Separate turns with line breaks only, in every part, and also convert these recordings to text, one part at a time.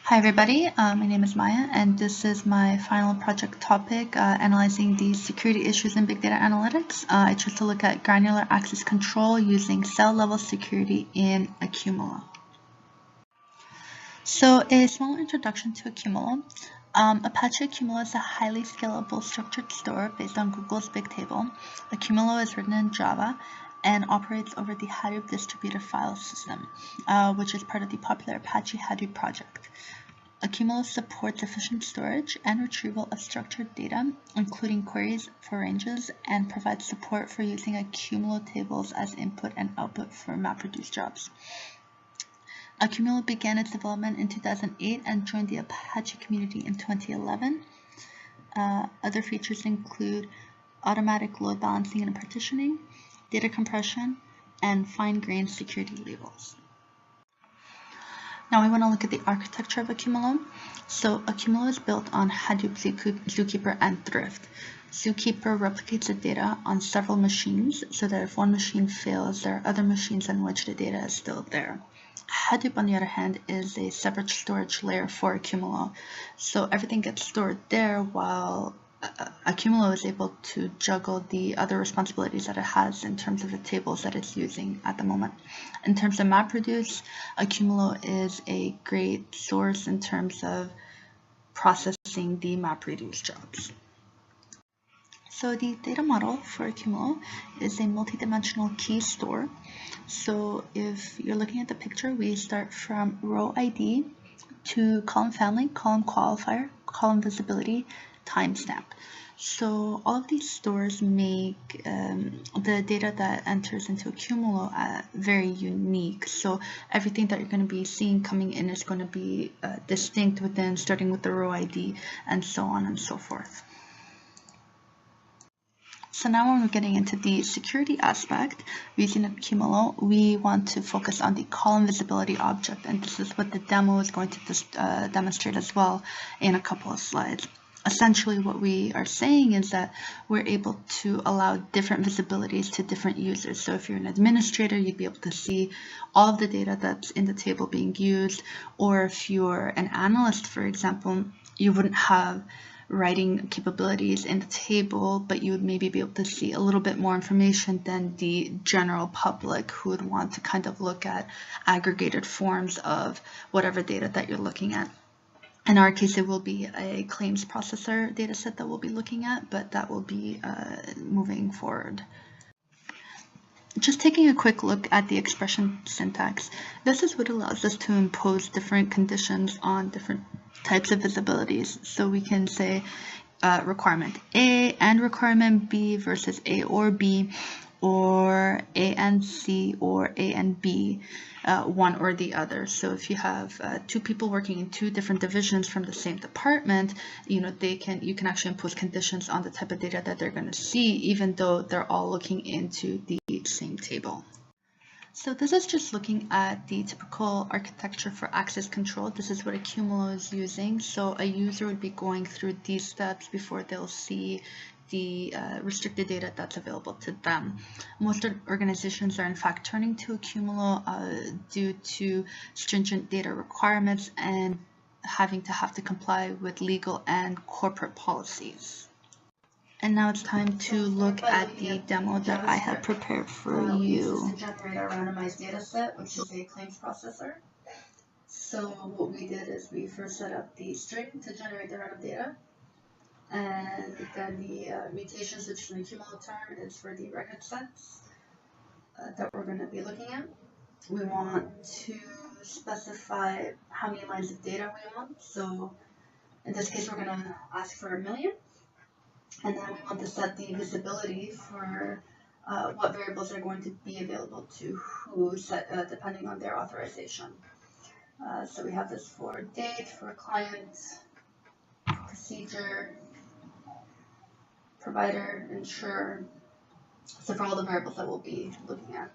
Hi everybody, my name is Maya and this is my final project topic, analyzing the security issues in big data analytics. I chose to look at granular access control using cell level security in Accumulo. So a small introduction to Accumulo. Apache Accumulo is a highly scalable structured store based on Google's Bigtable. Accumulo is written in Java and operates over the Hadoop distributed file system, which is part of the popular Apache Hadoop project. Accumulo supports efficient storage and retrieval of structured data, including queries for ranges, and provides support for using Accumulo tables as input and output for MapReduce jobs. Accumulo began its development in 2008 and joined the Apache community in 2011. Other features include automatic load balancing and partitioning, data compression, and fine-grained security labels. Now we want to look at the architecture of Accumulo. So Accumulo is built on Hadoop, Zookeeper, and Thrift. Zookeeper replicates the data on several machines so that if one machine fails, there are other machines on which the data is still there. Hadoop, on the other hand, is a separate storage layer for Accumulo. So everything gets stored there while Accumulo is able to juggle the other responsibilities that it has in terms of the tables that it's using at the moment. In terms of MapReduce, Accumulo is a great source in terms of processing the MapReduce jobs. So the data model for Accumulo is a multidimensional key store. So if you're looking at the picture, we start from row ID to column family, column qualifier, column visibility, timestamp. So all of these stores make the data that enters into Accumulo very unique. So everything that you're going to be seeing coming in is going to be distinct within, starting with the row ID and so on and so forth. So now when we're getting into the security aspect, using Accumulo, we want to focus on the column visibility object, and this is what the demo is going to demonstrate as well in a couple of slides. Essentially, what we are saying is that we're able to allow different visibilities to different users. So if you're an administrator, you'd be able to see all of the data that's in the table being used, or if you're an analyst, for example, you wouldn't have writing capabilities in the table, but you would maybe be able to see a little bit more information than the general public who would want to kind of look at aggregated forms of whatever data that you're looking at. In our case, it will be a claims processor data set that we'll be looking at, but that will be moving forward. Just taking a quick look at the expression syntax, this is what allows us to impose different conditions on different types of visibilities. So we can say requirement A and requirement B versus A or B, or A and C or A and B, one or the other. So if you have two people working in two different divisions from the same department, you can actually impose conditions on the type of data that they're going to see, even though they're all looking into the same table. So this is just looking at the typical architecture for access control. This is what Accumulo is using. So a user would be going through these steps before they'll see the restricted data that's available to them. Most organizations are in fact turning to Accumulo due to stringent data requirements and having to comply with legal and corporate policies. And now it's time to look at the demo that I have prepared for you.
To generate our randomized data set, which is a claims processor. So what we did is we first set up the string to generate the random data, and then the mutations, which is an Accumulo term, is for the record sets that we're going to be looking at. We want to specify how many lines of data we want. So in this case, we're going to ask for 1 million. And then we want to set the visibility for what variables are going to be available to who, depending on their authorization. So we have this for date, for client, procedure, provider, insurer. So for all the variables that we'll be looking at.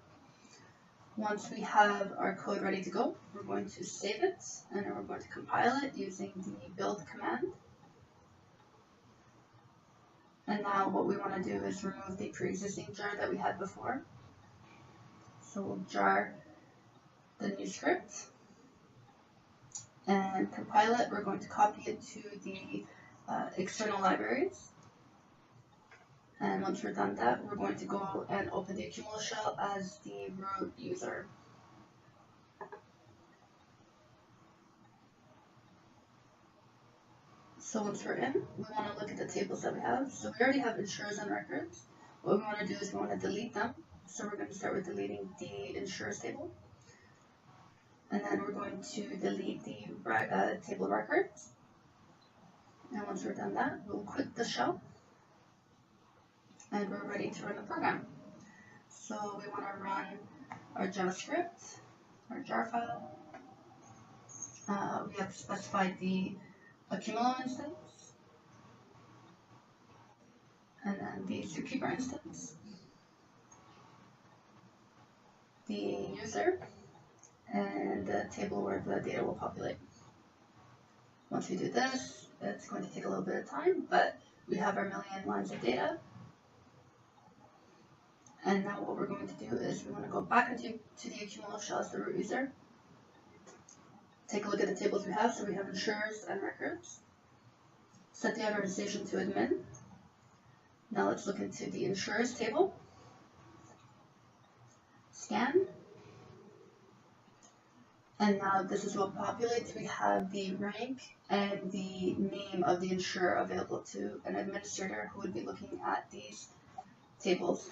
Once we have our code ready to go, we're going to save it, and then we're going to compile it using the build command. And now what we want to do is remove the pre-existing jar that we had before. So we'll jar the new script, and compile it. We're going to copy it to the external libraries. And once we're done that, we're going to go and open the Accumulo shell as the root user. So once we're in, we want to look at the tables that we have. So we already have insurers and records. What we want to do is we want to delete them. So we're going to start with deleting the insurers table. And then we're going to delete the table records. And once we're done that, we'll quit the shell. And we're ready to run the program. So we want to run our JavaScript, our jar file. We have to specify the Accumulo instance, and then the zookeeper instance, the user, and the table where the data will populate. Once we do this, it's going to take a little bit of time, but we have our million lines of data. And now what we're going to do is we want to go back into the Accumulo shell as the root user. Take a look at the tables we have. So we have insurers and records. Set the authorization to admin. Now let's look into the insurers table. Scan. And now this is what populates. We have the rank and the name of the insurer available to an administrator who would be looking at these tables.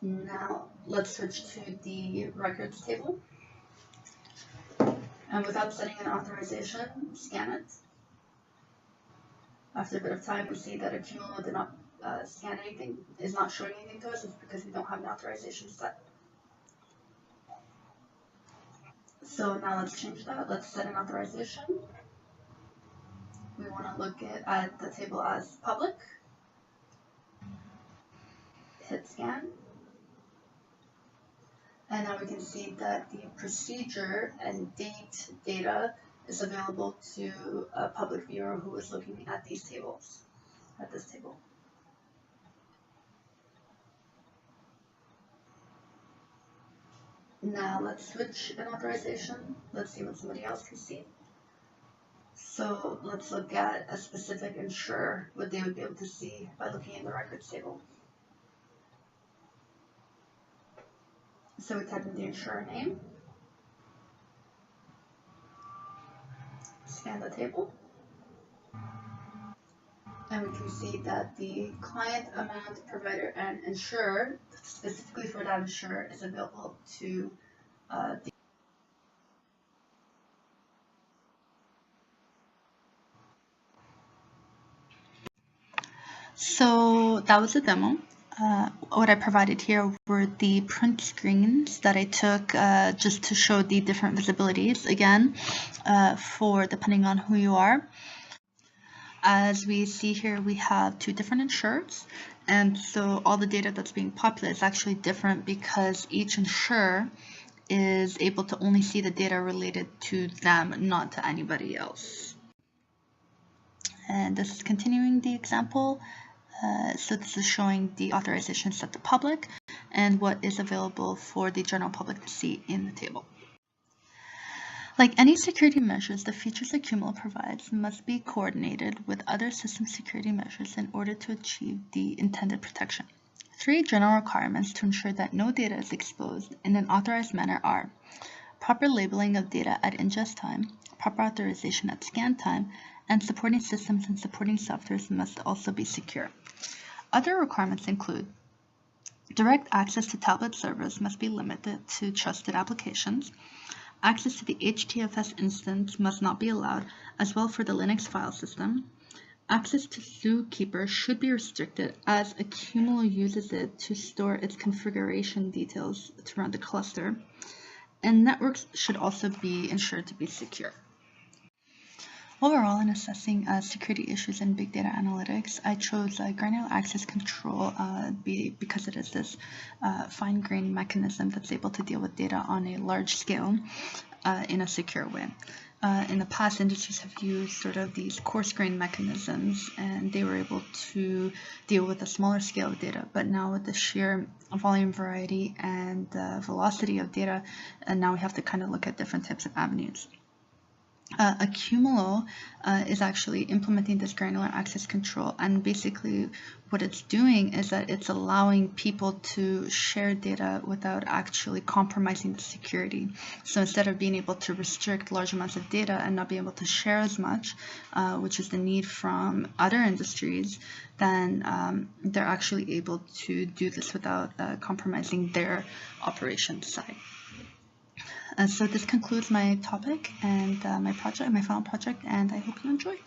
Now let's switch to the records table. And without setting an authorization, scan it. After a bit of time, we see that Accumulo did not scan anything, is not showing anything to us. It's because we don't have an authorization set. So now let's change that. Let's set an authorization. We want to look at the table as public. Hit scan. And now we can see that the procedure and date data is available to a public viewer who is looking at these tables, at this table. Now let's switch an authorization. Let's see what somebody else can see. So let's look at a specific insurer, what they would be able to see by looking in the records table. So we type in the insurer name, scan the table, and we can see that the client, amount, provider, and insurer, specifically for that insurer, is available to the
So that was a demo. What I provided here were the print screens that I took just to show the different visibilities, again, for depending on who you are. As we see here, we have two different insurers, and so all the data that's being populated is actually different because each insurer is able to only see the data related to them, not to anybody else. And this is continuing the example. So this is showing the authorization set to public and what is available for the general public to see in the table. Like any security measures, the features Accumulo provides must be coordinated with other system security measures in order to achieve the intended protection. 3 general requirements to ensure that no data is exposed in an authorized manner are proper labeling of data at ingest time, proper authorization at scan time, and supporting systems and supporting softwares must also be secure. Other requirements include direct access to tablet servers must be limited to trusted applications. Access to the HDFS instance must not be allowed, as well for the Linux file system. Access to Zookeeper should be restricted as Accumulo uses it to store its configuration details to run the cluster. And networks should also be ensured to be secure. Overall, in assessing security issues in big data analytics, I chose granular access control because it is this fine-grained mechanism that's able to deal with data on a large scale in a secure way. In the past, industries have used sort of these coarse-grained mechanisms, and they were able to deal with a smaller scale of data. But now with the sheer volume, variety, and velocity of data, and now we have to kind of look at different types of avenues. Accumulo is actually implementing this granular access control, and basically what it's doing is that it's allowing people to share data without actually compromising the security. So instead of being able to restrict large amounts of data and not be able to share as much, which is the need from other industries, then they're actually able to do this without compromising their operations side. So this concludes my topic and my final project, and I hope you enjoyed.